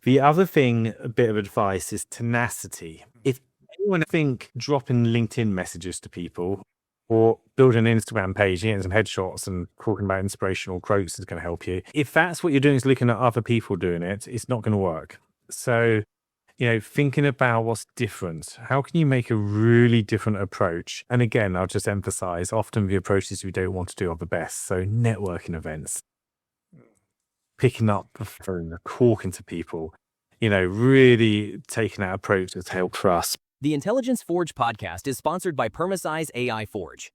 The other thing, a bit of advice, is tenacity. If anyone think dropping LinkedIn messages to people or building an Instagram page, getting some headshots and talking about inspirational quotes is going to help you. If that's what you're doing is looking at other people doing it, it's not going to work. So, thinking about what's different, how can you make a really different approach? And again, I'll just emphasize, often the approaches we don't want to do are the best. So networking events, picking up the phone, talking to people, really taking that approach that's helped for us. The Intelligence Forge podcast is sponsored by Permasize AI Forge.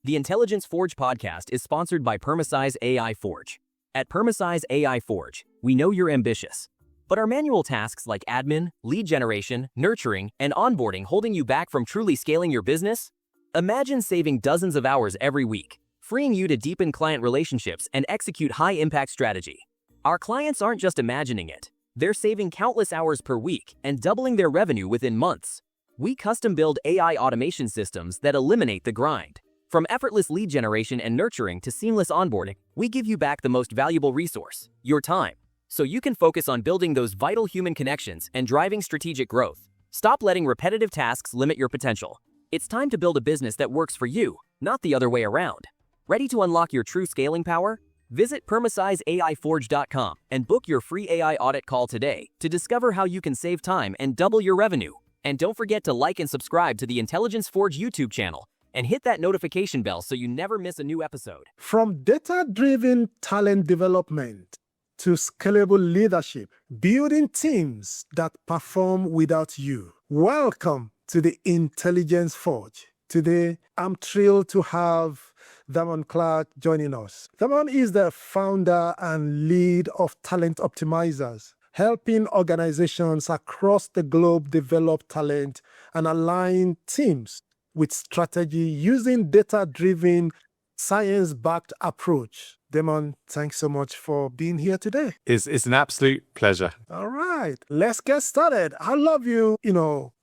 The Intelligence Forge podcast is sponsored by Permasize AI Forge. At Permasize AI Forge, we know you're ambitious, but are manual tasks like admin, lead generation, nurturing, and onboarding holding you back from truly scaling your business? Imagine saving dozens of hours every week, freeing you to deepen client relationships and execute high-impact strategy. Our clients aren't just imagining it. They're saving countless hours per week and doubling their revenue within months. We custom-build AI automation systems that eliminate the grind. From effortless lead generation and nurturing to seamless onboarding, we give you back the most valuable resource, your time, so you can focus on building those vital human connections and driving strategic growth. Stop letting repetitive tasks limit your potential. It's time to build a business that works for you, not the other way around. Ready to unlock your true scaling power? Visit PermasizeAIForge.com and book your free AI audit call today to discover how you can save time and double your revenue. And don't forget to like and subscribe to the Intelligence Forge YouTube channel and hit that notification bell so you never miss a new episode. From data-driven talent development to scalable leadership, building teams that perform without you. Welcome to the Intelligence Forge. Today, I'm thrilled to have Damon Clark joining us. Damon is the founder and lead of Talent Optimizers, helping organizations across the globe develop talent and align teams with strategy using data-driven, science-backed approach. Damon, thanks so much for being here today. It's an absolute pleasure. All right, let's get started. I'd love you,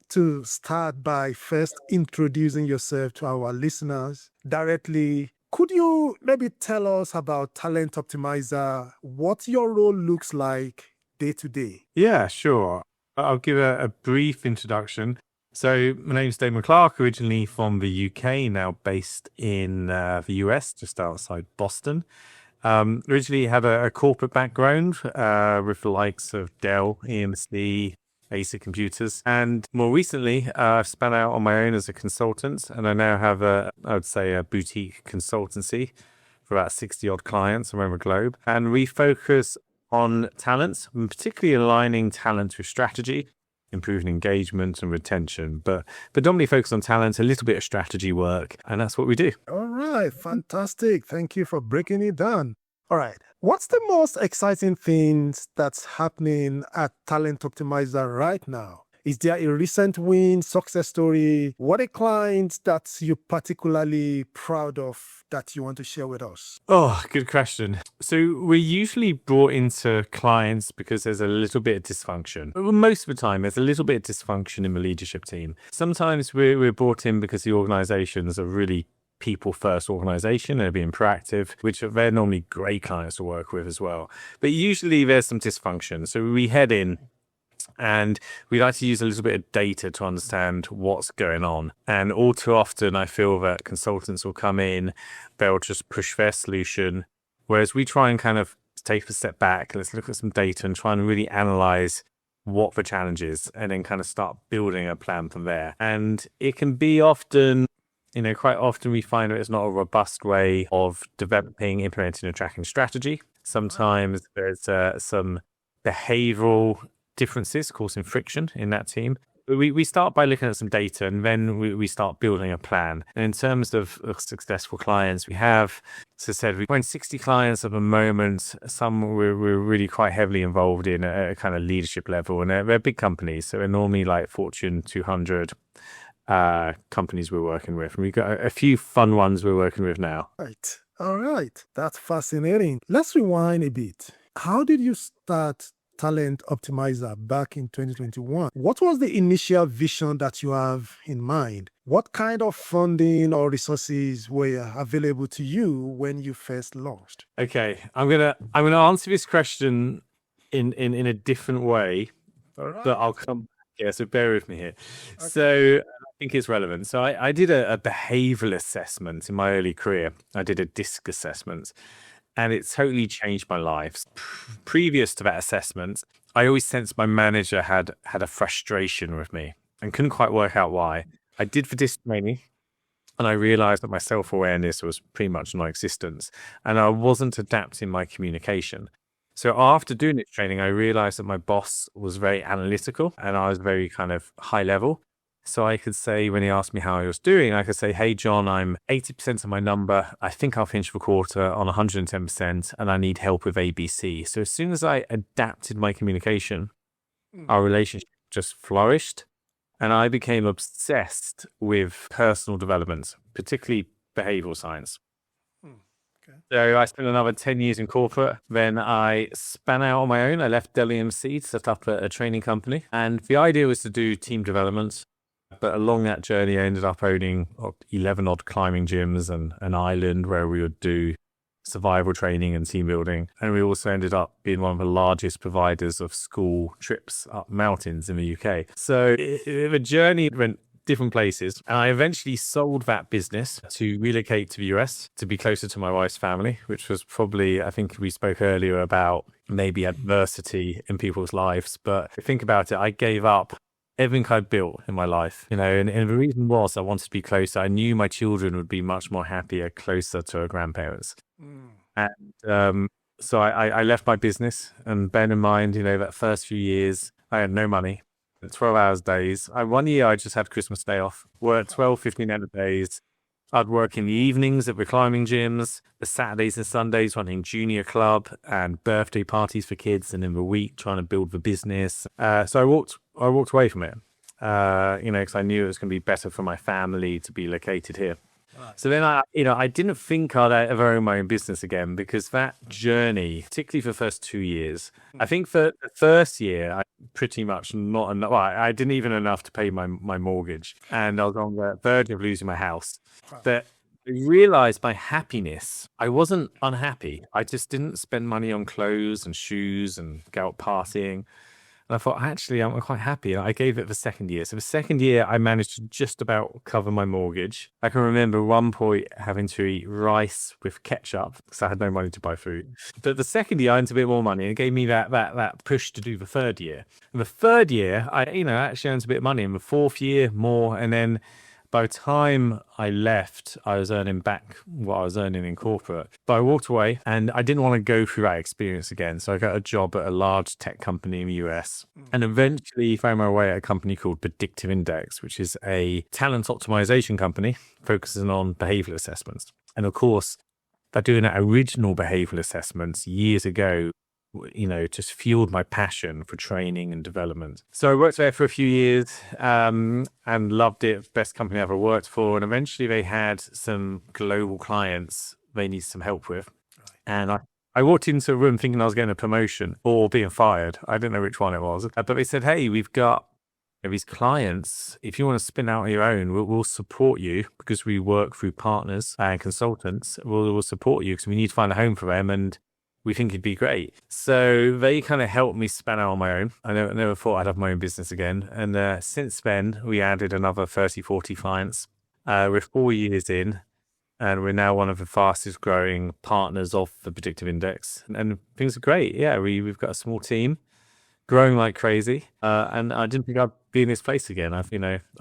to start by first introducing yourself to our listeners directly. Could you maybe tell us about Talent Optimizer, what your role looks like day to day? Yeah, sure. I'll give a brief introduction. So my name's Damon Clark, originally from the UK, now based in the US, just outside Boston. Originally had a corporate background with the likes of Dell, EMC, Acer Computers. And more recently, I've spun out on my own as a consultant, and I now have a boutique consultancy for about 60 odd clients around the globe. And we focus on talent, and particularly aligning talent with strategy, improving engagement and retention, but predominantly focus on talent, a little bit of strategy work, and that's what we do. All right, fantastic. Thank you for breaking it down. All right, what's the most exciting things that's happening at Talent Optimizer right now? Is there a recent win, success story? What a client that you're particularly proud of that you want to share with us? Oh, good question. So we're usually brought into clients because there's a little bit of dysfunction. Well, most of the time, there's a little bit of dysfunction in the leadership team. Sometimes we're brought in because the organizations are really people-first organization. They're being proactive, which they're normally great clients to work with as well. But usually there's some dysfunction. So we head in, and we like to use a little bit of data to understand what's going on. And all too often, I feel that consultants will come in, they'll just push their solution, whereas we try and kind of take a step back. Let's look at some data and try and really analyze what the challenge is, and then kind of start building a plan from there. And it can be often, quite often we find that it's not a robust way of developing, implementing, and tracking strategy. Sometimes there's some behavioral differences causing friction in that team. We start by looking at some data, and then we start building a plan. And in terms of successful clients, we have, as I said, we've got 60 clients at the moment. Some we're really quite heavily involved in at a kind of leadership level, and they're big companies. So they're normally like Fortune 200 companies we're working with. And we've got a few fun ones we're working with now. Right. All right. That's fascinating. Let's rewind a bit. How did you start Talent Optimizer back in 2021? What was the initial vision that you have in mind? What kind of funding or resources were available to you when you first launched? Okay, I'm gonna answer this question in a different way All right. But I'll come. Yeah, so bear with me here. So I think it's relevant. So I did a behavioral assessment in my early career. I did a DISC assessment, and it totally changed my life. Previous to that assessment, I always sensed my manager had a frustration with me and couldn't quite work out why. I did the DISC training, and I realized that my self-awareness was pretty much non-existent, and I wasn't adapting my communication. So after doing this training, I realized that my boss was very analytical and I was very kind of high level. So I could say, when he asked me how I was doing, I could say, hey, John, I'm 80% of my number. I think I'll finish the quarter on 110% and I need help with ABC. So as soon as I adapted my communication, our relationship just flourished. And I became obsessed with personal development, particularly behavioral science. So I spent another 10 years in corporate. Then I span out on my own. I left Dell EMC to set up a training company. And the idea was to do team development. But along that journey, I ended up owning 11 odd climbing gyms and an island where we would do survival training and team building. And we also ended up being one of the largest providers of school trips up mountains in the UK. So the journey went different places. And I eventually sold that business to relocate to the US to be closer to my wife's family, which was probably, I think we spoke earlier about maybe adversity in people's lives. But think about it, I gave up everything I'd built in my life, and the reason was I wanted to be closer. I knew my children would be much more happier closer to our grandparents. And so I left my business, and bear in mind, that first few years, I had no money. 12 hours days. One year I just had Christmas day off, worked 12, 15-hour days. I'd work in the evenings at the climbing gyms, the Saturdays and Sundays running junior club and birthday parties for kids, and in the week trying to build the business. So I walked away from it, because I knew it was going to be better for my family to be located here. Right. So then I didn't think I'd ever own my own business again, because that journey, particularly for the first 2 years, I think for the first year, I pretty much not enough. Well, I didn't even enough to pay my mortgage, and I was on the verge of losing my house. But I realized my happiness. I wasn't unhappy. I just didn't spend money on clothes and shoes and go out partying. And I thought, actually, I'm quite happy. And I gave it the second year. So the second year, I managed to just about cover my mortgage. I can remember one point having to eat rice with ketchup because I had no money to buy food. But the second year, I earned a bit more money, and it gave me that push to do the third year. And the third year, I actually earned a bit of money. And the fourth year, more. And then by the time I left, I was earning back what I was earning in corporate. But I walked away, and I didn't want to go through that experience again. So I got a job at a large tech company in the US, and eventually found my way at a company called Predictive Index, which is a talent optimization company focusing on behavioral assessments. And of course, by doing that original behavioral assessments years ago, just fueled my passion for training and development. So I worked there for a few years and loved it. Best company I ever worked for. And eventually they had some global clients they needed some help with. And I walked into a room thinking I was getting a promotion or being fired. I didn't know which one it was. But they said, hey, we've got these clients. If you want to spin out on your own, we'll support you, because we work through partners and consultants. We'll support you because we need to find a home for them, and we think it'd be great. So they kind of helped me span out on my own. I never thought I'd have my own business again. And since then, we added another 30, 40 clients. We're 4 years in, and we're now one of the fastest growing partners of the Predictive Index. And things are great. Yeah, we've got a small team growing like crazy. And I didn't think I'd be in this place again. I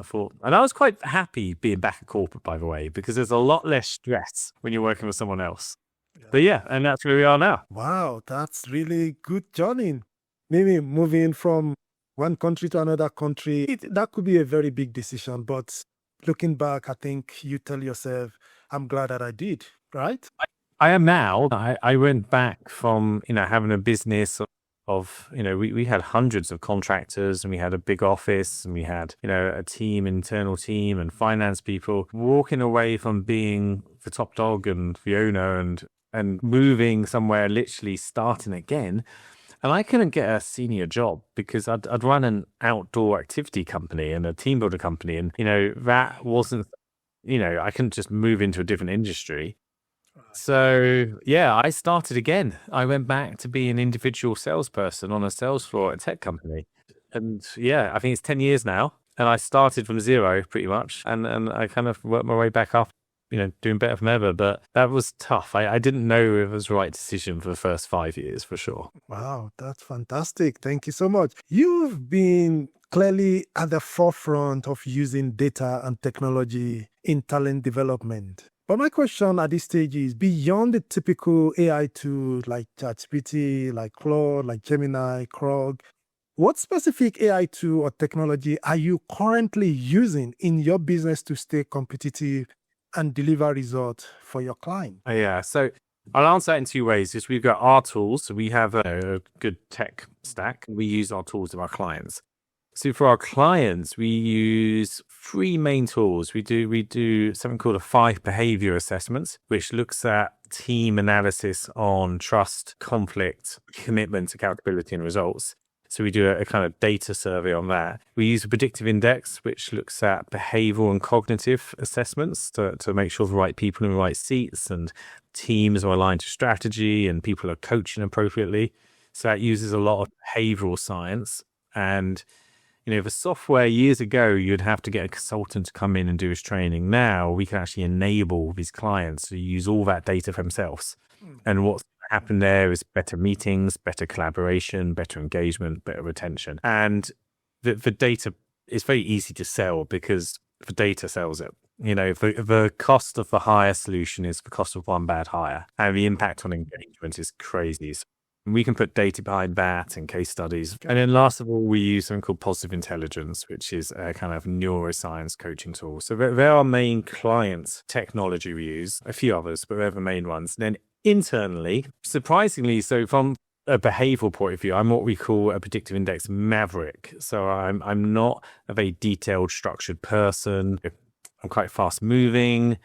thought, and I was quite happy being back at corporate, by the way, because there's a lot less stress when you're working with someone else. But yeah, and that's where we are now. Wow, that's really good journey. Maybe moving from one country to another country, that could be a very big decision. But looking back, I think you tell yourself, I'm glad that I did, right? I am now. I went back from, having a business of, we had hundreds of contractors, and we had a big office, and we had, a internal team and finance people, walking away from being the top dog and the owner and moving somewhere, literally starting again. And I couldn't get a senior job because I'd run an outdoor activity company and a team builder company. And, that wasn't, I couldn't just move into a different industry. So, yeah, I started again. I went back to be an individual salesperson on a sales floor at a tech company. And yeah, I think it's 10 years now. And I started from zero pretty much. And I kind of worked my way back up, doing better from ever. But that was tough. I didn't know if it was the right decision for the first 5 years, for sure. Wow, that's fantastic. Thank you so much. You've been clearly at the forefront of using data and technology in talent development. But my question at this stage is, beyond the typical AI tools like ChatGPT, like Claude, like Gemini, Krog, what specific AI tool or technology are you currently using in your business to stay competitive and deliver results for your client? Yeah, so I'll answer that in two ways. Is we've got our tools, so we have a good tech stack. We use our tools of our clients. So for our clients, we use three main tools. We do something called a 5 behavior assessments, which looks at team analysis on trust, conflict, commitment, accountability, and results. So we do a kind of data survey on that. We use a predictive index, which looks at behavioral and cognitive assessments to make sure the right people in the right seats and teams are aligned to strategy and people are coaching appropriately. So that uses a lot of behavioral science. And the software years ago, you'd have to get a consultant to come in and do his training. Now we can actually enable these clients to use all that data for themselves. And what's happened there is better meetings, better collaboration, better engagement, better retention. And the data is very easy to sell because the data sells it. The cost of the hire solution is the cost of one bad hire. And the impact on engagement is crazy. So we can put data behind that and case studies. And then last of all, we use something called positive intelligence, which is a kind of neuroscience coaching tool. So they're our main client technology we use, a few others, but they're the main ones. And then internally, surprisingly, so from a behavioral point of view, I'm what we call a predictive index maverick. So I'm not a very detailed, structured person. I'm quite fast moving.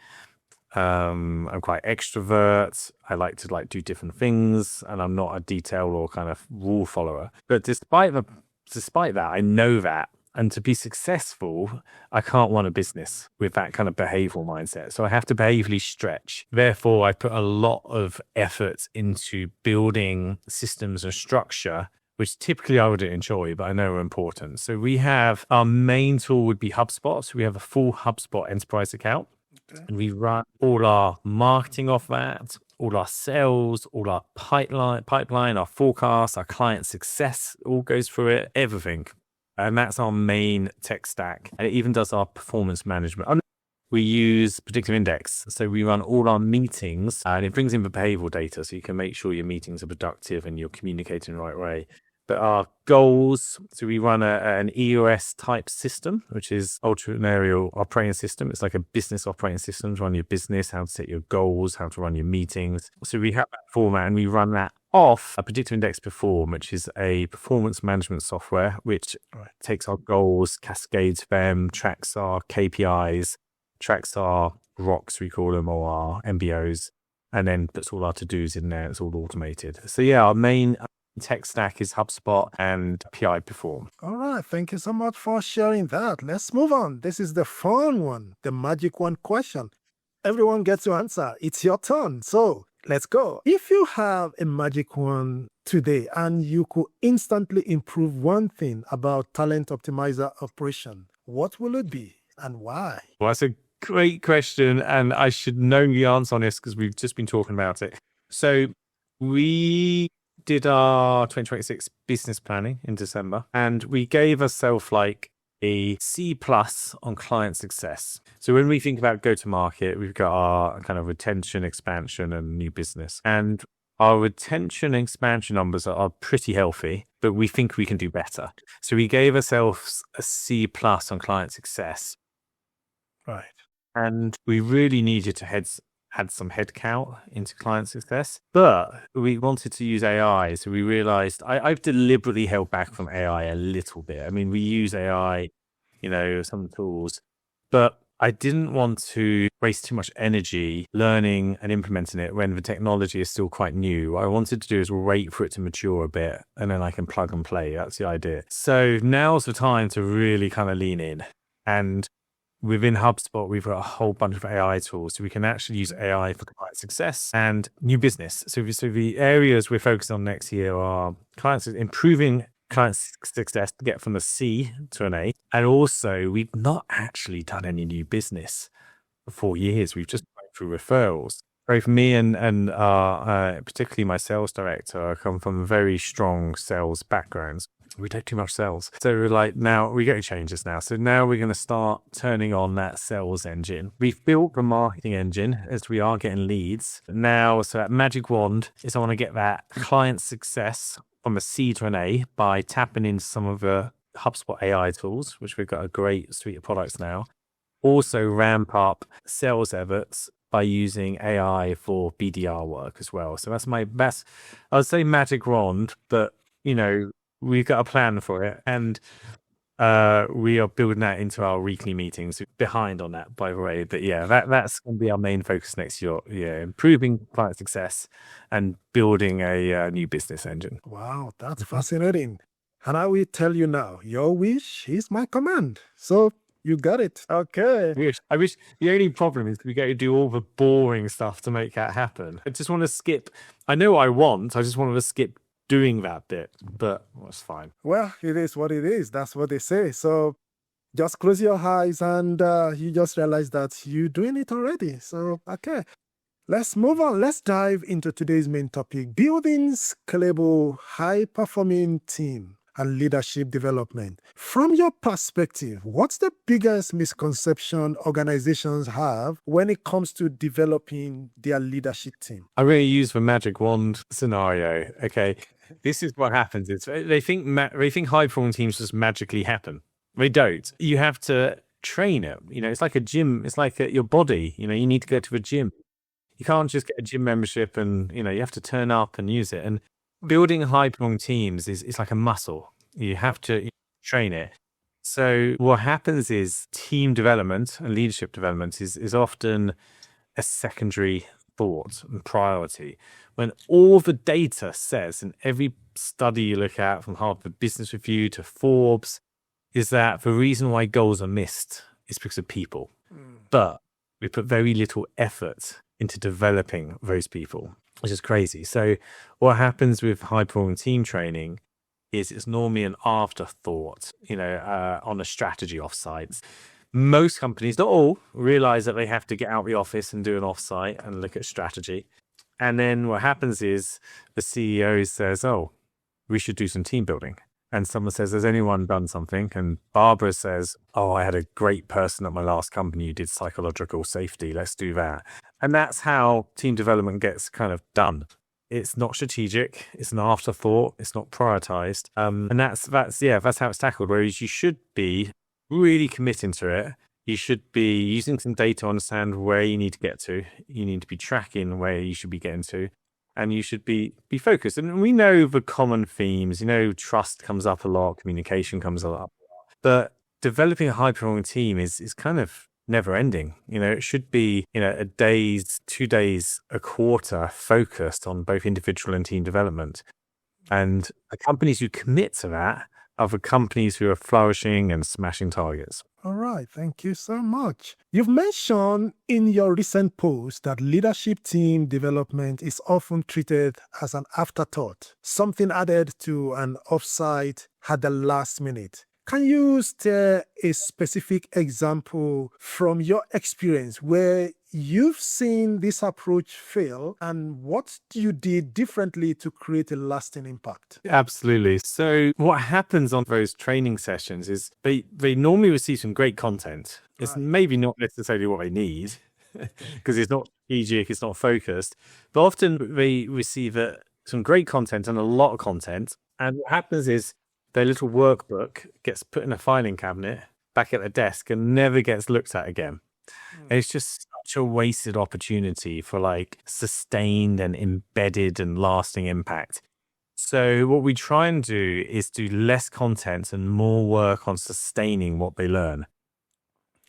I'm quite extrovert. I like to do different things, and I'm not a detail or kind of rule follower. But despite that, I know that. And to be successful, I can't run a business with that kind of behavioral mindset. So I have to behaviorally stretch. Therefore, I put a lot of effort into building systems and structure, which typically I would enjoy, but I know are important. So we have our main tool would be HubSpot. So we have a full HubSpot enterprise account. Okay. And we run all our marketing off that, all our sales, all our pipeline, our forecast, our client success, all goes through it, everything. And that's our main tech stack. And it even does our performance management. We use predictive index. So we run all our meetings and it brings in the behavioral data. So you can make sure your meetings are productive and you're communicating the right way. But our goals, so we run an EOS type system, which is entrepreneurial operating system. It's like a business operating system to run your business, how to set your goals, how to run your meetings. So we have that format and we run that off a predictive index perform, which is a performance management software, which takes our goals, cascades them, tracks our KPIs, tracks our ROCs, we call them, or our MBOs, and then puts all our to-dos in there. It's all automated. So yeah, our main tech stack is HubSpot and PI Perform. All right. Thank you so much for sharing that. Let's move on. This is the fun one, the magic one question. Everyone gets to answer. It's your turn. So let's go. If you have a magic one today and you could instantly improve one thing about Talent Optimizer operation, what will it be and why? Well, that's a great question. And I should know the answer on this because we've just been talking about it. So we did our 2026 business planning in December, and we gave ourselves like a C+ on client success. So when we think about go-to-market, we've got our kind of retention, expansion, and new business. And our retention and expansion numbers are pretty healthy, but we think we can do better. So we gave ourselves a C+ on client success. Right. And we really needed to add some headcount into client success, but we wanted to use AI. So we realized I've deliberately held back from AI a little bit. I mean, we use AI, some tools, but I didn't want to waste too much energy learning and implementing it when the technology is still quite new. What I wanted to do is wait for it to mature a bit and then I can plug and play. That's the idea. So now's the time to really kind of lean in. And within HubSpot, we've got a whole bunch of AI tools. So we can actually use AI for client success and new business. So the areas we're focused on next year are clients improving client success to get from a C to an A. And also, we've not actually done any new business for 4 years. We've just gone through referrals. Both me and particularly my sales director come from very strong sales backgrounds. We don't do much sales. So we're like, now we got to change this now. So now we're going to start turning on that sales engine. We've built the marketing engine as we are getting leads. Now, so that magic wand is I want to get that client success from a C to an A by tapping into some of the HubSpot AI tools, which we've got a great suite of products now. Also ramp up sales efforts by using AI for BDR work as well. So that's my best, I would say magic wand, but we've got a plan for it. And we are building that into our weekly meetings. Behind on that, by the way. But yeah, that's going to be our main focus next year. Yeah, improving client success and building a new business engine. Wow, that's fascinating. And I will tell you now, your wish is my command. So you got it. Okay. I wish the only problem is we get to do all the boring stuff to make that happen. I just want to skip. I know what I want. I just wanted to skip doing that bit, but that's fine. Well, it is what it is. That's what they say. So just close your eyes and you just realize that you're doing it already. So, okay. Let's move on. Let's dive into today's main topic, building scalable, high-performing team and leadership development. From your perspective, what's the biggest misconception organizations have when it comes to developing their leadership team? I'm going to use the magic wand scenario. Okay, this is what happens. It's they think high-performing teams just magically happen. They don't. You have to train it. It's like a gym. It's like your body. You need to go to the gym. You can't just get a gym membership and you have to turn up and use it. And building high-performing teams is like a muscle. You have to train it. So what happens is team development and leadership development is often a secondary thought and priority. When all the data says, in every study you look at, from Harvard Business Review to Forbes, is that the reason why goals are missed is because of people. But we put very little effort into developing those people, which is crazy. So what happens with high-performing team training is it's normally an afterthought, on a strategy offsites. Most companies, not all, realize that they have to get out of the office and do an offsite and look at strategy. And then what happens is the CEO says, oh, we should do some team building. And someone says, has anyone done something? And Barbara says, oh, I had a great person at my last company who did psychological safety. Let's do that. And that's how team development gets kind of done. It's not strategic. It's an afterthought. It's not prioritized. And that's how it's tackled. Whereas you should be really committing to it. You should be using some data to understand where you need to get to. You need to be tracking where you should be getting to. And you should be focused. And we know the common themes, trust comes up a lot, communication comes up a lot. But developing a high-performing team is kind of never ending. It should be, a days, 2 days, a quarter focused on both individual and team development. And the companies who commit to that are the companies who are flourishing and smashing targets. All right. Thank you so much. You've mentioned in your recent post that leadership team development is often treated as an afterthought, something added to an offsite at the last minute. Can you share a specific example from your experience where you've seen this approach fail and what you did differently to create a lasting impact? Absolutely. So what happens on those training sessions is they normally receive some great content. It's maybe not necessarily what they need because it's not strategic, it's not focused, but often they receive some great content and a lot of content. And what happens is their little workbook gets put in a filing cabinet back at the desk and never gets looked at again. And it's just such a wasted opportunity for sustained and embedded and lasting impact. So what we try and do is do less content and more work on sustaining what they learn.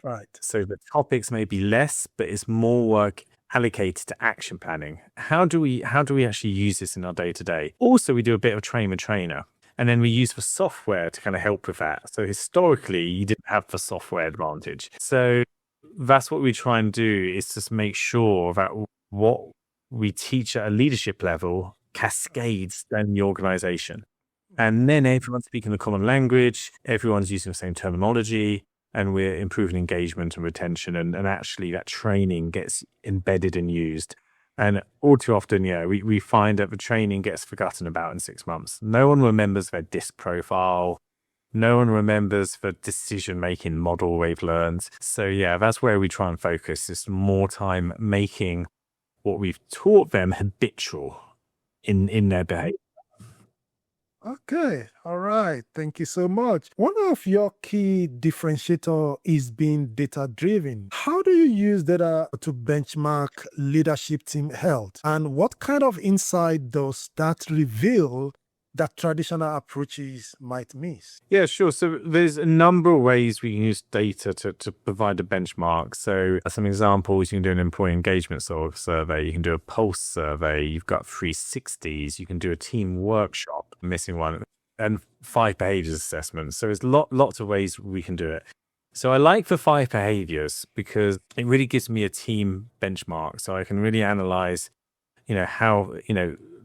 Right. So the topics may be less, but it's more work allocated to action planning. How do we actually use this in our day to day? Also, we do a bit of trainer. And then we use the software to kind of help with that. So historically, you didn't have the software advantage. So that's what we try and do, is just make sure that what we teach at a leadership level cascades in the organization. And then everyone's speaking a common language, everyone's using the same terminology, and we're improving engagement and retention. And actually that training gets embedded and used. And all too often, we find that the training gets forgotten about in 6 months. No one remembers their DISC profile. No one remembers the decision-making model they've learned. So that's where we try and focus, is more time making what we've taught them habitual in their behavior. Okay, all right. Thank you so much. One of your key differentiator is being data-driven. How do you use data to benchmark leadership team health? And what kind of insight does that reveal that traditional approaches might miss? Yeah, sure. So there's a number of ways we can use data to provide a benchmark. So some examples, you can do an employee engagement survey, you can do a pulse survey, you've got 360s, you can do a team workshop, missing one, and 5 behaviors assessments. So there's lots of ways we can do it. So I like the 5 behaviors because it really gives me a team benchmark. So I can really analyze, how,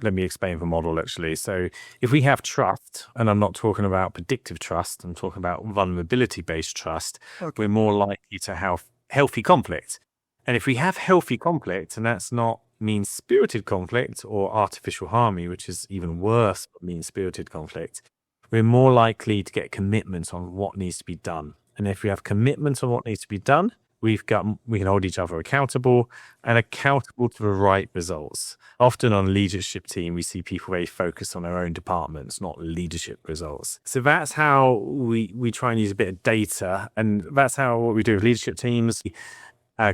let me explain the model actually. So if we have trust, and I'm not talking about predictive trust, I'm talking about vulnerability-based trust, we're more likely to have healthy conflict. And if we have healthy conflict, and that's not mean-spirited conflict or artificial harmony, which is even worse, mean-spirited conflict, we're more likely to get commitment on what needs to be done. And if we have commitment on what needs to be done, we can hold each other accountable and accountable to the right results. Often on leadership team, we see people very focused on their own departments, not leadership results. So that's how we try and use a bit of data. And that's what we do with leadership teams.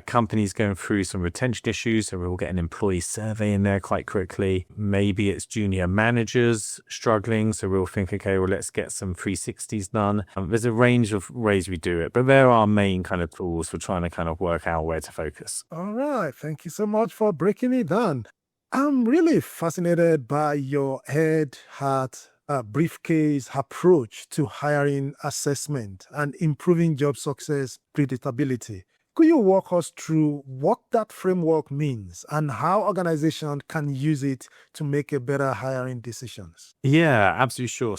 Companies going through some retention issues, so we'll get an employee survey in there quite quickly. Maybe it's junior managers struggling, so we'll think, okay, well, let's get some 360s done. There's a range of ways we do it, but there are main kind of tools for trying to kind of work out where to focus. All right. Thank you so much for breaking it down. I'm really fascinated by your head, heart, briefcase approach to hiring assessment and improving job success predictability. Could you walk us through what that framework means and how organizations can use it to make a better hiring decisions? Yeah, absolutely sure.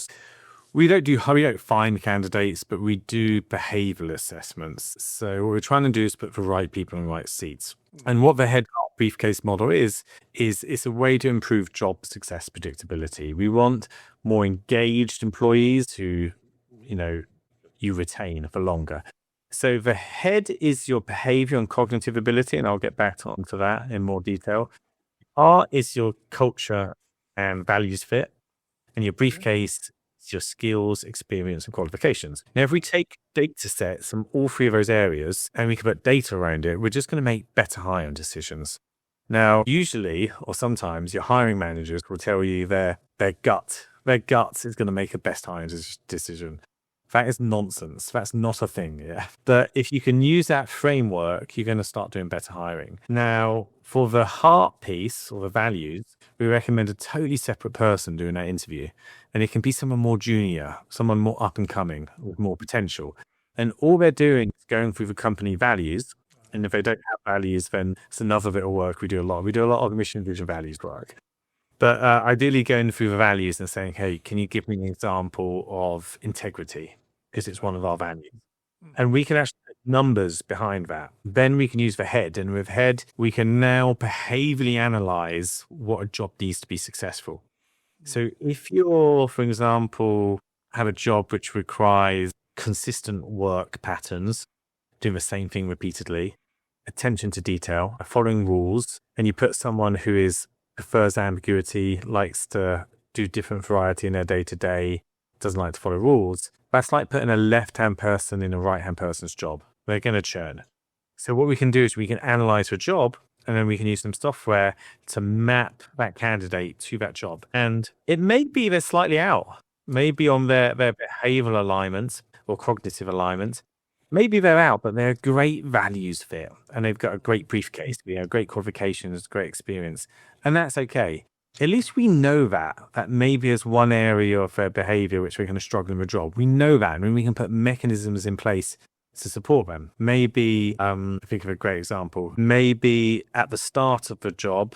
We don't find candidates, but we do behavioral assessments. So what we're trying to do is put the right people in the right seats. And what the head briefcase model is it's a way to improve job success predictability. We want more engaged employees who, you retain for longer. So the head is your behavior and cognitive ability, and I'll get back onto that in more detail. R is your culture and values fit, and your briefcase is your skills, experience, and qualifications. Now, if we take data sets from all 3 of those areas and we can put data around it, we're just going to make better hiring decisions. Now, usually, or sometimes, your hiring managers will tell you their gut is going to make a best hiring decision. That is nonsense. That's not a thing. Yeah. But if you can use that framework, you're going to start doing better hiring. Now, for the heart piece or the values, we recommend a totally separate person doing that interview. And it can be someone more junior, someone more up and coming, with more potential. And all they're doing is going through the company values. And if they don't have values, then it's another bit of work we do a lot. We do a lot of mission, vision, values work. But ideally going through the values and saying, hey, can you give me an example of integrity? Because it's one of our values. And we can actually put numbers behind that. Then we can use the head. And with head, we can now behaviorally analyze what a job needs to be successful. So if you're, for example, have a job which requires consistent work patterns, doing the same thing repeatedly, attention to detail, following rules, and you put someone who prefers ambiguity, likes to do different variety in their day-to-day, doesn't like to follow rules, that's like putting a left-hand person in a right-hand person's job. They're going to churn. So what we can do is we can analyze a job, and then we can use some software to map that candidate to that job. And it may be they're slightly out, maybe on their behavioral alignment or cognitive alignment. Maybe they're out, but they're a great values fit, and they've got a great briefcase, great qualifications, great experience, and that's okay. At least we know that maybe there's one area of their behavior which we're going to struggle in the job. We know that, and we can put mechanisms in place to support them. Maybe, I think of a great example, maybe at the start of the job,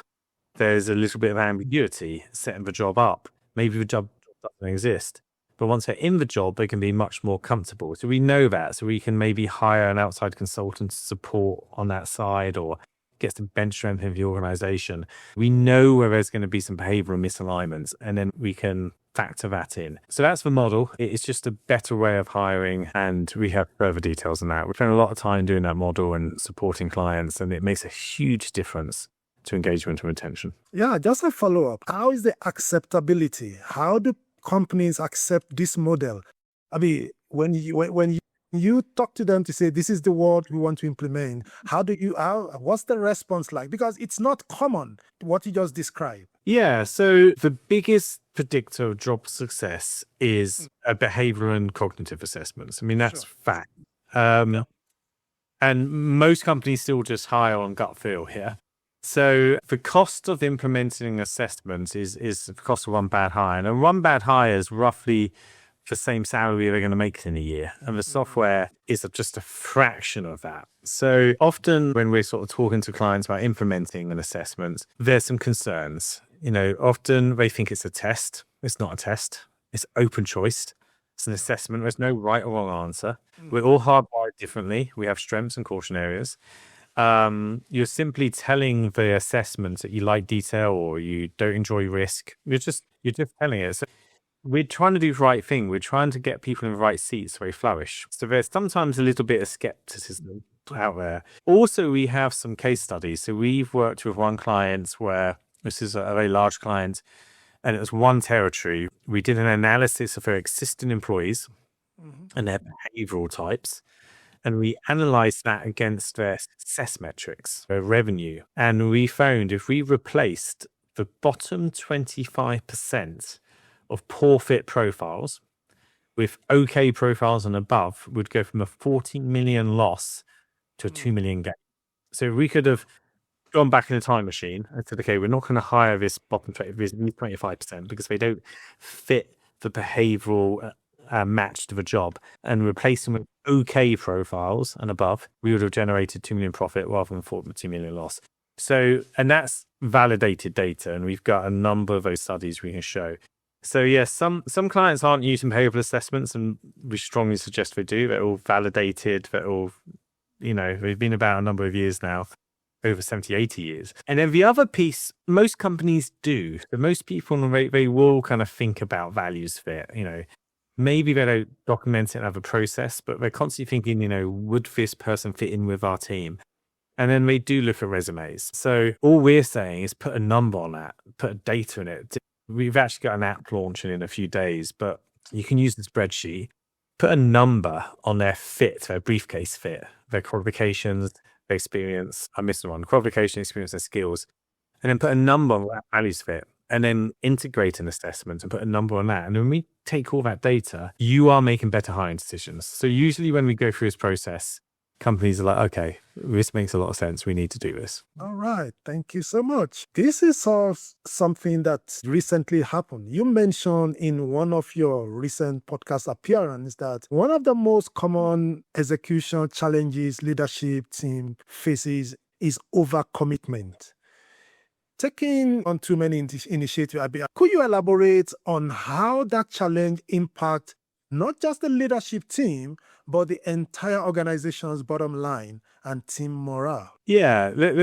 there's a little bit of ambiguity setting the job up. Maybe the job doesn't exist. But once they're in the job, they can be much more comfortable. So we know that. So we can maybe hire an outside consultant to support on that side or get some bench strength in the organization. We know where there's going to be some behavioral misalignments, and then we can factor that in. So that's the model. It's just a better way of hiring, and we have further details on that. We spend a lot of time doing that model and supporting clients, and it makes a huge difference to engagement and retention. Yeah, just a follow-up. How is the acceptability? How do companies accept this model? I mean, when you talk to them to say, this is the word we want to implement, what's the response like? Because it's not common, what you just described. Yeah, so the biggest predictor of job success is a behavioral and cognitive assessments. I mean, that's fact. And most companies still just hire on gut feel here. So the cost of implementing assessments is the cost of one bad hire. And one bad hire is roughly the same salary they're going to make in a year. And the software is just a fraction of that. So often when we're sort of talking to clients about implementing an assessment, there's some concerns. Often they think it's a test. It's not a test. It's open choice. It's an assessment. There's no right or wrong answer. We're all hardwired differently. We have strengths and caution areas. You're simply telling the assessment that you like detail or you don't enjoy risk. You're just telling it. So we're trying to do the right thing. We're trying to get people in the right seats so they flourish. So there's sometimes a little bit of skepticism out there. Also, we have some case studies. So we've worked with one client where this is a very large client, and it was one territory. We did an analysis of their existing employees and their behavioral types. And we analyzed that against their success metrics, their revenue. And we found if we replaced the bottom 25% of poor fit profiles with okay profiles and above, would go from a 40 million loss to a 2 million gain. So we could have gone back in a time machine and said, okay, we're not going to hire this bottom 25% because they don't fit the behavioral match to the job, and replace them with okay profiles and above, we would have generated 2 million profit rather than 2 million loss. So, and that's validated data, and we've got a number of those studies we can show. So yes, some clients aren't using behavioral assessments, and we strongly suggest they do. They're all validated. They're all, they've been about a number of years now, over 70, 80 years. And then the other piece, most companies do. So most people, they will kind of think about values fit, Maybe they don't document it and have a process, but they're constantly thinking, would this person fit in with our team? And then they do look at resumes. So all we're saying is put a number on that, put a data in it. We've actually got an app launching in a few days, but you can use the spreadsheet, put a number on their fit, their briefcase fit, their qualifications, their experience. I missed one, qualification, experience, and skills. And then put a number on that values fit. And then integrate an assessment and put a number on that. And when we take all that data, you are making better hiring decisions. So usually when we go through this process, companies are like, okay, this makes a lot of sense. We need to do this. All right. Thank you so much. This is something that recently happened. You mentioned in one of your recent podcast appearances that one of the most common execution challenges leadership team faces is overcommitment. Taking on too many initiatives, could you elaborate on how that challenge impacts not just the leadership team, but the entire organization's bottom line and team morale? Yeah, let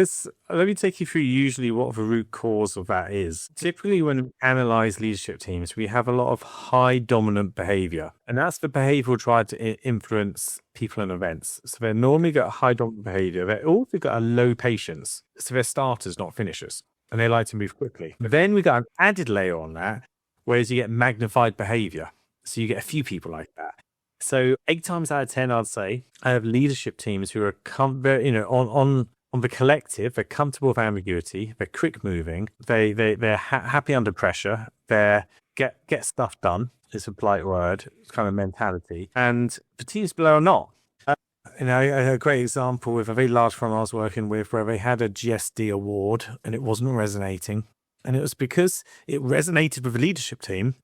me take you through usually what the root cause of that is. Typically, when we analyze leadership teams, we have a lot of high dominant behavior, and that's the behavioral tried to influence people and events. So they've normally got a high dominant behavior. They've also got a low patience. So they're starters, not finishers, and they like to move quickly. But then we got an added layer on that, whereas you get magnified behavior. So you get a few people like that. So 8 times out of 10, I'd say, I have leadership teams who are, on the collective, they're comfortable with ambiguity, they're quick moving, they're happy under pressure, they're get stuff done. It's a polite word, kind of mentality. And the teams below are not. I had a great example with a very large firm I was working with where they had a GSD award and it wasn't resonating. And it was because it resonated with the leadership team,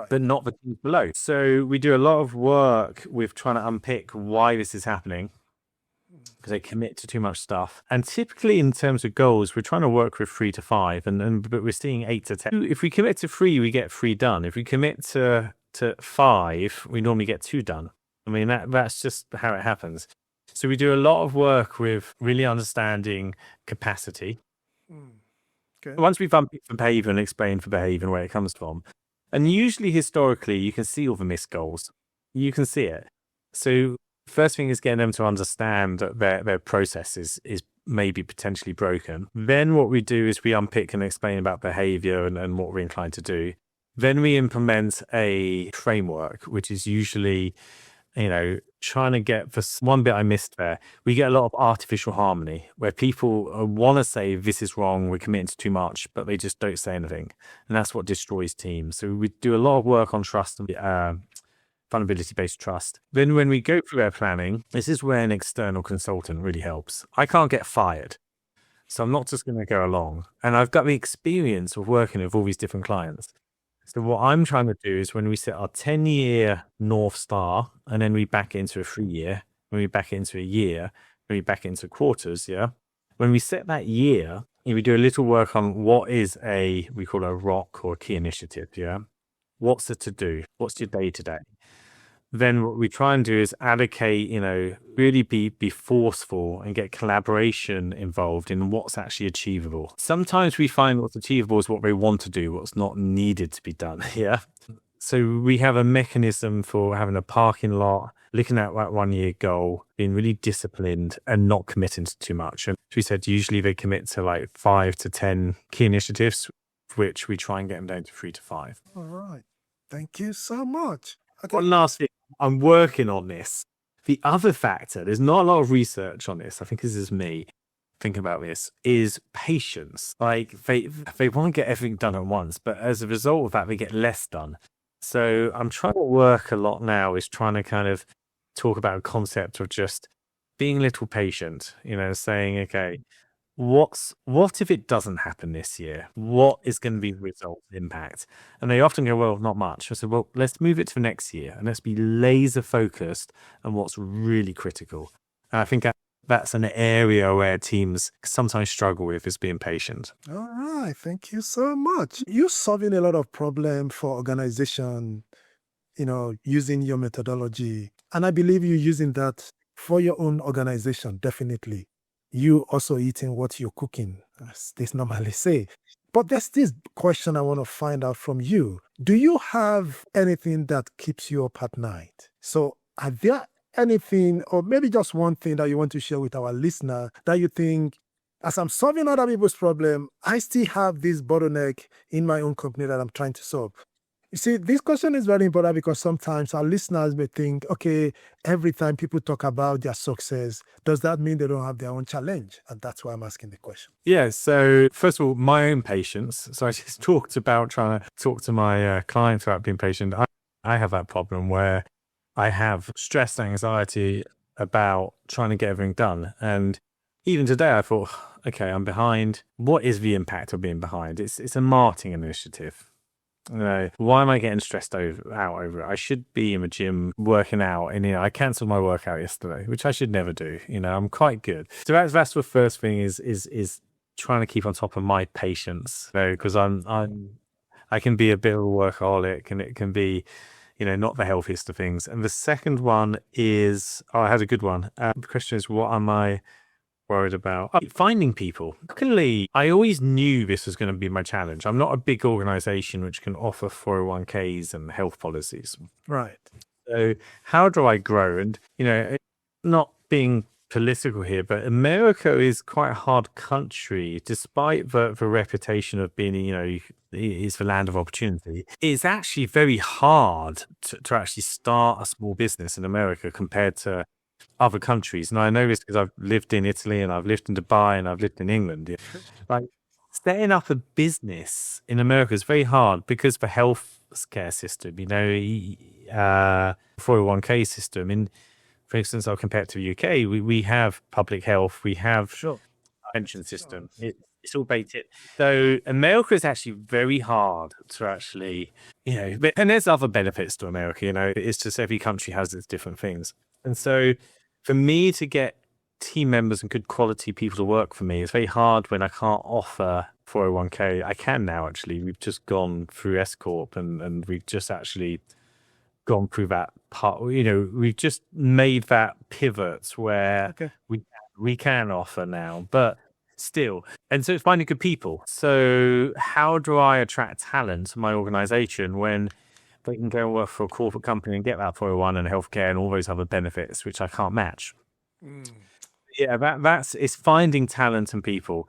but not the teams below. So we do a lot of work with trying to unpick why this is happening. because they commit to too much stuff. And typically in terms of goals, we're trying to work with 3 to 5, but we're seeing 8 to 10. If we commit to 3, we get 3 done. If we commit to 5, we normally get 2 done. I mean, that's just how it happens. So we do a lot of work with really understanding capacity. Okay. Once we've unpicked for behavior and explained for behavior and where it comes from, and usually historically, you can see all the missed goals. You can see it. So first thing is getting them to understand that their process is maybe potentially broken. Then what we do is we unpick and explain about behavior and what we're inclined to do. Then we implement a framework, which is usually, trying to get for one bit I missed there. We get a lot of artificial harmony where people want to say this is wrong, we're committing to too much, but they just don't say anything. And that's what destroys teams. So we do a lot of work on trust and vulnerability-based trust. Then when we go through our planning, this is where an external consultant really helps. I can't get fired. So I'm not just going to go along. And I've got the experience of working with all these different clients. So what I'm trying to do is when we set our 10-year North Star, and then we back into a 3-year, when we back into a year, when we back into quarters, when we set that year, we do a little work on what is we call a ROC or a key initiative, What's the to-do? What's your day-to-day? Then what we try and do is allocate, really be forceful and get collaboration involved in what's actually achievable. Sometimes we find what's achievable is what they want to do, what's not needed to be done. So we have a mechanism for having a parking lot, looking at that 1-year goal, being really disciplined and not committing to too much. And as we said, usually they commit to like 5 to 10 key initiatives, which we try and get them down to 3 to 5. All right. Thank you so much. Okay. One last thing. I'm working on this. The other factor, there's not a lot of research on this. I think this is me thinking about this, is patience. Like they want to get everything done at once, but as a result of that, they get less done. So I'm trying to work a lot now is trying to kind of talk about a concept of just being a little patient, saying, okay, what if it doesn't happen this year? What is going to be the result impact? And they often go, well, not much. I said, well, let's move it to next year and let's be laser focused on what's really critical. And I think that's an area where teams sometimes struggle with is being patient. All right. Thank you so much. You're solving a lot of problems for organization, using your methodology. And I believe you're using that for your own organization, definitely. You also eating what you're cooking, as they normally say. But there's this question I want to find out from you. Do you have anything that keeps you up at night? So are there anything, or maybe just one thing that you want to share with our listener that you think, as I'm solving other people's problem, I still have this bottleneck in my own company that I'm trying to solve? You see, this question is very important because sometimes our listeners may think, okay, every time people talk about their success, does that mean they don't have their own challenge? And that's why I'm asking the question. Yeah. So first of all, my own patience. So I just talked about trying to talk to my clients about being patient. I have that problem where I have stress and anxiety about trying to get everything done. And even today, I thought, okay, I'm behind. What is the impact of being behind? It's a marketing initiative. Why am I getting stressed out over it? I should be in the gym working out, and I canceled my workout yesterday, which I should never do. I'm quite good. So that's the first thing is trying to keep on top of my patience, because I can be a bit of a workaholic, and it can be, not the healthiest of things. And the second one is, I had a good one. The question is, what am I worried about? Finding people. Luckily, I always knew this was going to be my challenge. I'm not a big organization which can offer 401ks and health policies. Right. So how do I grow? And, not being political here, but America is quite a hard country, despite the reputation of being, is the land of opportunity. It's actually very hard to actually start a small business in America compared to other countries. And I know this because I've lived in Italy and I've lived in Dubai and I've lived in England. Like setting up a business in America is very hard because the healthcare system, 401k system. For instance, I'll compare it to the UK. We have public health, we have pension system. It's all baked in. So America is actually very hard to actually, and there's other benefits to America, it's just every country has its different things. And so for me to get team members and good quality people to work for me. It's very hard when I can't offer 401k. I can now, actually. We've just gone through S Corp and we've just actually gone through that part. We've just made that pivot where we can offer now, but still. And so it's finding good people. So how do I attract talent to my organization when they can go and work for a corporate company and get that 401 and healthcare and all those other benefits, which I can't match? Yeah, it's finding talent and people.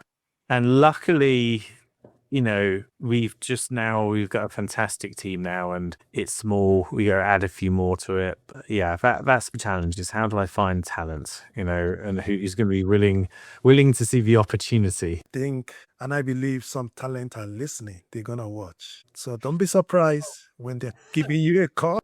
And luckily, we've got a fantastic team now, and it's small. We go add a few more to it. But yeah, that's the challenge, is how do I find talent, and who is going to be willing to see the opportunity. And I believe some talent are listening. They're going to watch. So don't be surprised when they're giving you a call.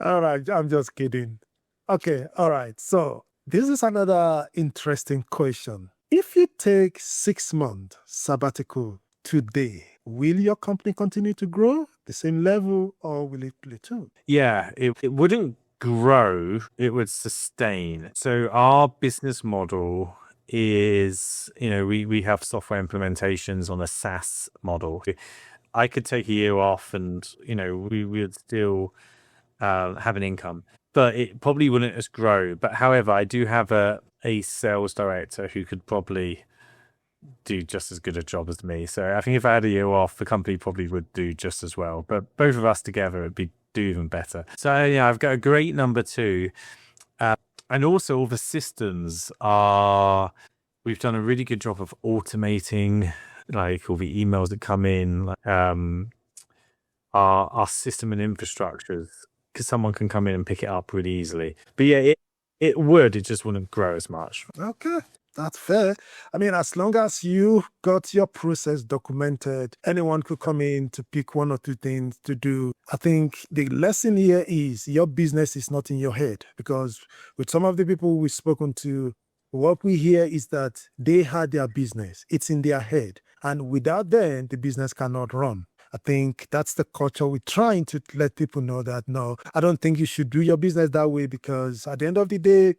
All right, I'm just kidding. Okay, all right. So this is another interesting question. If you take 6-month sabbatical today, will your company continue to grow the same level, or will it plateau? Yeah, it wouldn't grow, it would sustain. So our business model is, we have software implementations on a SaaS model. I could take a year off and, we would still have an income, but it probably wouldn't just grow. But however, I do have a sales director who could probably do just as good a job as me. So I think if I had a year off, the company probably would do just as well. But both of us together, it'd do even better. So yeah, I've got a great number 2. And also all the systems we've done a really good job of automating, like all the emails that come in, our system and infrastructures, because someone can come in and pick it up really easily. But yeah, it just wouldn't grow as much. Okay, that's fair. I mean, as long as you got your process documented, anyone could come in to pick 1 or 2 things to do. I think the lesson here is your business is not in your head, because with some of the people we've spoken to, what we hear is that they had their business. It's in their head. And without them, the business cannot run. I think that's the culture we're trying to let people know that, no, I don't think you should do your business that way, because at the end of the day,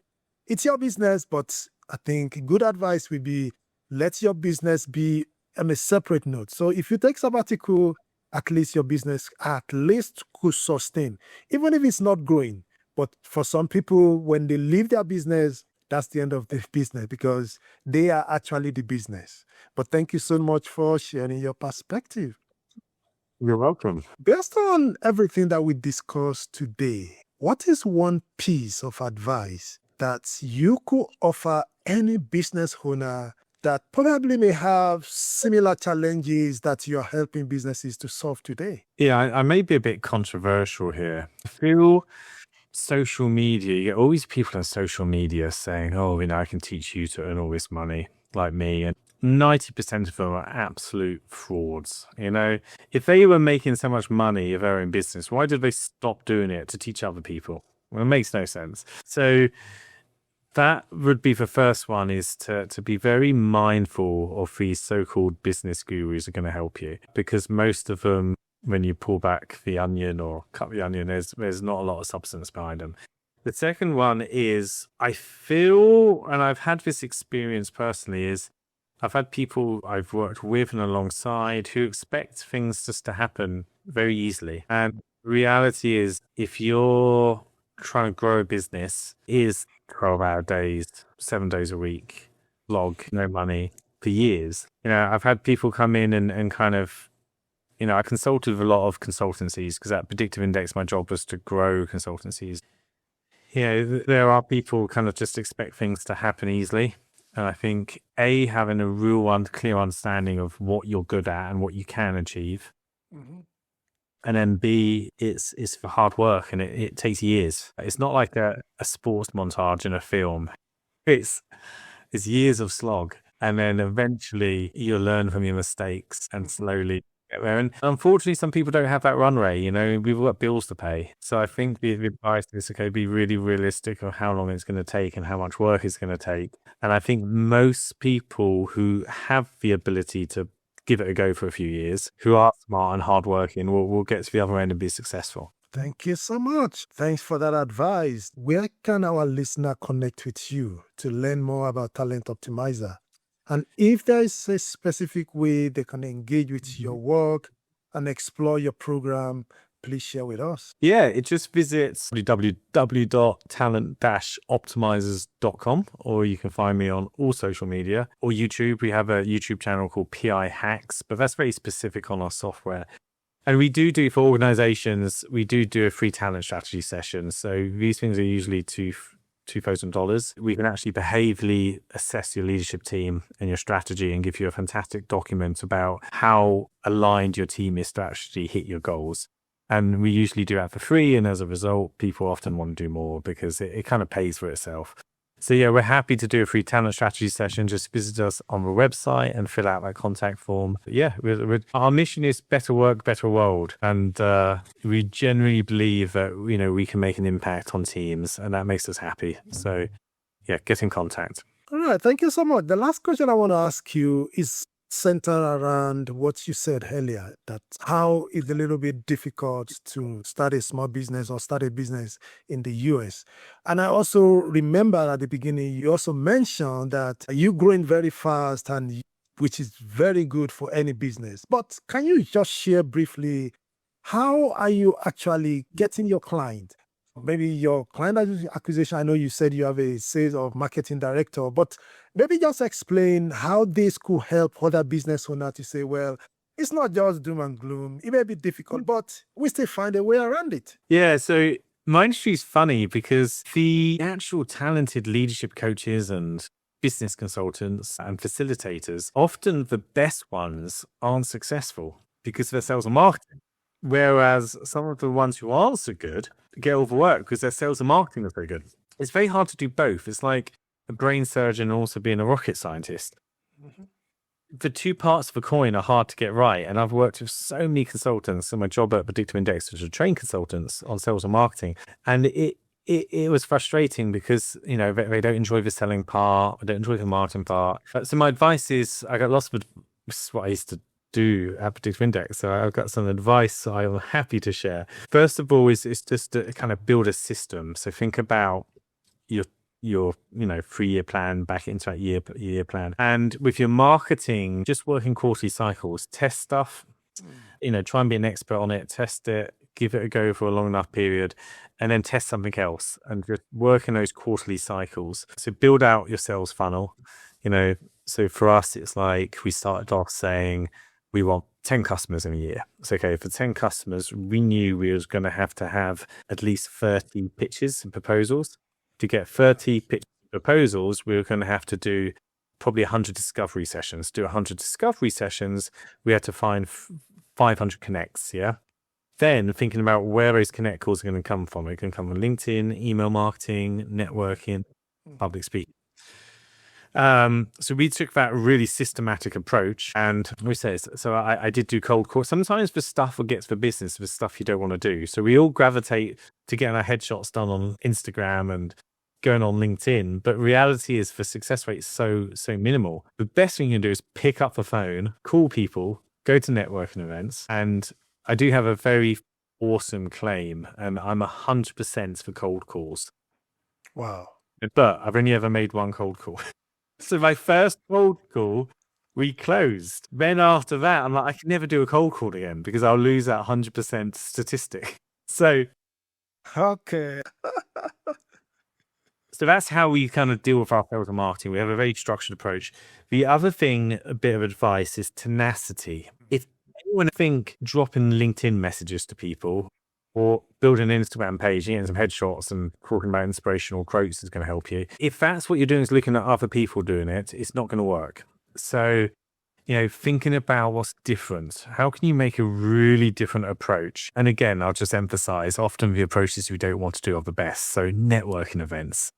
it's your business. But I think good advice would be, let your business be on a separate note. So if you take sabbatical, at least your business could sustain, even if it's not growing. But for some people, when they leave their business, that's the end of the business, because they are actually the business. But thank you so much for sharing your perspective. You're welcome. Based on everything that we discussed today, what is one piece of advice that you could offer any business owner that probably may have similar challenges that you're helping businesses to solve today? Yeah, I may be a bit controversial here. I feel social media, you get all these people on social media saying, oh, I can teach you to earn all this money like me. And 90% of them are absolute frauds. If they were making so much money of their own business, why did they stop doing it to teach other people? Well, it makes no sense. So that would be the first one, is to be very mindful of these so-called business gurus are going to help you, because most of them, when you pull back the onion or cut the onion, there's not a lot of substance behind them. The second one is, I feel, and I've had this experience personally, is I've had people I've worked with and alongside who expect things just to happen very easily. And reality is, if you're trying to grow a business, is 12-hour days, 7 days a week, log, no money for years. I've had people come in and kind of, I consulted with a lot of consultancies, because at Predictive Index, my job was to grow consultancies. There are people kind of just expect things to happen easily. And I think A, having a real clear understanding of what you're good at and what you can achieve. Mm-hmm. And then B, it's for hard work, and it takes years. It's not like a sports montage in a film. It's years of slog. And then eventually you'll learn from your mistakes and slowly get there. And unfortunately, some people don't have that runway. We've got bills to pay. So I think the advice is, okay, be really realistic of how long it's going to take and how much work it's going to take. And I think most people who have the ability to give it a go for a few years, who are smart and hardworking, will get to the other end and be successful. Thank you so much. Thanks for that advice. Where can our listener connect with you to learn more about Talent Optimizer? And if there is a specific way they can engage with your work and explore your program, please share with us. Yeah, it just visits www.talent-optimizers.com, or you can find me on all social media or YouTube. We have a YouTube channel called PI Hacks, but that's very specific on our software. And we do for organizations, we do a free talent strategy session. So these things are usually $2,000. We can actually behaviorally assess your leadership team and your strategy and give you a fantastic document about how aligned your team is to actually hit your goals. And we usually do that for free. And as a result, people often want to do more because it kind of pays for itself. So yeah, we're happy to do a free talent strategy session. Just visit us on the website and fill out that contact form. But yeah, our mission is better work, better world. And we genuinely believe that, we can make an impact on teams, and that makes us happy. So yeah, get in contact. All right. Thank you so much. The last question I want to ask you is centered around what you said earlier, that how it's a little bit difficult to start a small business or start a business in the US. And I also remember at the beginning, you also mentioned that you're growing very fast, and which is very good for any business. But can you just share briefly, how are you actually getting your client? Maybe your client acquisition. I know you said you have a sales or marketing director, but maybe just explain how this could help other business owners to say, well, it's not just doom and gloom. It may be difficult, but we still find a way around it. Yeah, so my industry is funny because the actual talented leadership coaches and business consultants and facilitators, often the best ones aren't successful because they're sales and marketing. Whereas some of the ones who aren't so good get overworked because their sales and marketing is very good. It's very hard to do both. It's like a brain surgeon and also being a rocket scientist. Mm-hmm. The two parts of a coin are hard to get right. And I've worked with so many consultants in my job at Predictive Index, which are trained consultants on sales and marketing. And it was frustrating because, they don't enjoy the selling part, they don't enjoy the marketing part. So my advice is, I got lots of, this is what I used to do at Predictive Index. So I've got some advice I'm happy to share. First of all, is just to kind of build a system. So think about your 3-year plan back into that year plan. And with your marketing, just working quarterly cycles, test stuff, try and be an expert on it, test it, give it a go for a long enough period, and then test something else and just work in those quarterly cycles. So build out your sales funnel. So for us, it's like we started off saying, we want 10 customers in a year. So, okay, for 10 customers, we knew we was going to have at least 30 pitches and proposals. To get 30 pitch proposals, we were going to have to do probably 100 discovery sessions. Do 100 discovery sessions, we had to find 500 connects, yeah? Then thinking about where those connect calls are going to come from. It can come from LinkedIn, email marketing, networking, public speaking. So we took that really systematic approach, and we say, so I did do cold calls. Sometimes the stuff that gets for business, the stuff you don't want to do. So we all gravitate to getting our headshots done on Instagram and going on LinkedIn. But reality is the success rate is so minimal. The best thing you can do is pick up the phone, call people, go to networking events. And I do have a very awesome claim, and I'm 100% for cold calls. Wow. But I've only ever made one cold call. So my first cold call, we closed. Then after that, I'm like, I can never do a cold call again because I'll lose that 100% statistic. So, okay. So that's how we kind of deal with our sales and marketing. We have a very structured approach. The other thing, a bit of advice, is tenacity. If anyone think dropping LinkedIn messages to people or building an Instagram page, getting some headshots and talking about inspirational quotes is going to help you. If that's what you're doing is looking at other people doing it, it's not going to work. So, thinking about what's different. How can you make a really different approach? And again, I'll just emphasize, often the approaches we don't want to do are the best. So networking events,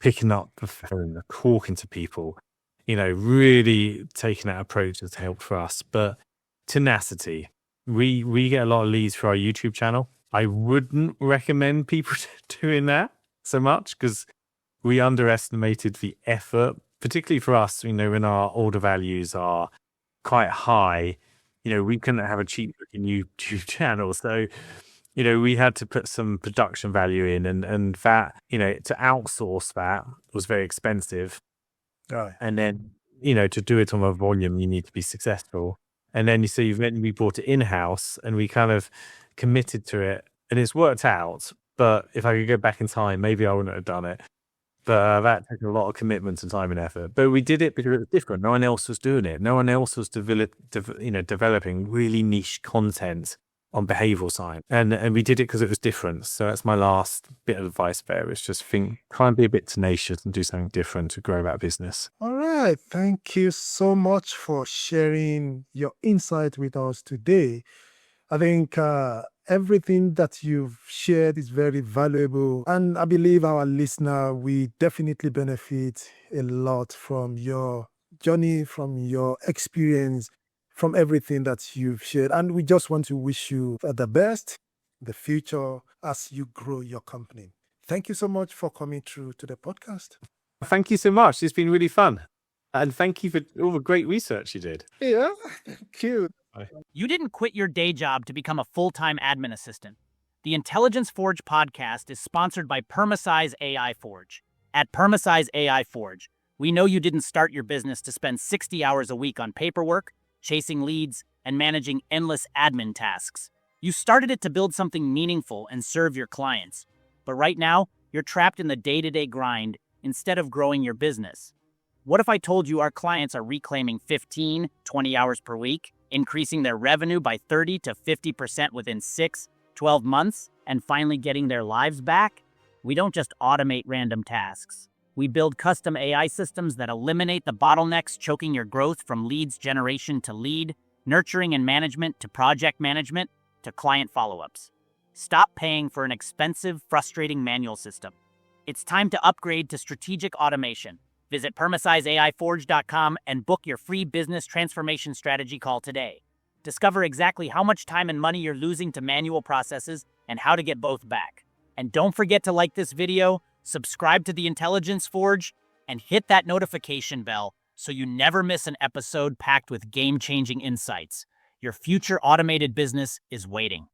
picking up the phone, talking to people, really taking that approach has helped for us. But tenacity. We get a lot of leads for our YouTube channel. I wouldn't recommend people doing that so much because we underestimated the effort, particularly for us, when our order values are quite high. We couldn't have a cheap looking YouTube channel. So we had to put some production value in, and that, to outsource that was very expensive. Right. And then, to do it on a volume, you need to be successful. And then we brought it in-house and we kind of committed to it, and it's worked out. But if I could go back in time, maybe I wouldn't have done it. But that took a lot of commitment and time and effort. But we did it because it was different. No one else was doing it. No one else was developing really niche content on behavioral science. And we did it because it was different. So that's my last bit of advice there. It's just try and be a bit tenacious and do something different to grow that business. All right. Thank you so much for sharing your insight with us today. I think everything that you've shared is very valuable. And I believe our listener will definitely benefit a lot from your journey, from your experience, from everything that you've shared. And we just want to wish you the best, the future, as you grow your company. Thank you so much for coming through to the podcast. Thank you so much. It's been really fun. And thank you for all the great research you did. Yeah, thank you. You didn't quit your day job to become a full-time admin assistant. The Intelligence Forge podcast is sponsored by Permasize AI Forge. At Permasize AI Forge, we know you didn't start your business to spend 60 hours a week on paperwork, chasing leads, and managing endless admin tasks. You started it to build something meaningful and serve your clients. But right now, you're trapped in the day-to-day grind instead of growing your business. What if I told you our clients are reclaiming 15, 20 hours per week, increasing their revenue by 30 to 50% within 6, 12 months, and finally getting their lives back? We don't just automate random tasks. We build custom AI systems that eliminate the bottlenecks choking your growth, from leads generation to lead, nurturing and management to project management to client follow-ups. Stop paying for an expensive, frustrating manual system. It's time to upgrade to strategic automation. Visit PermasizeAIForge.com and book your free business transformation strategy call today. Discover exactly how much time and money you're losing to manual processes and how to get both back. And don't forget to like this video, subscribe to the Intelligence Forge, and hit that notification bell so you never miss an episode packed with game-changing insights. Your future automated business is waiting.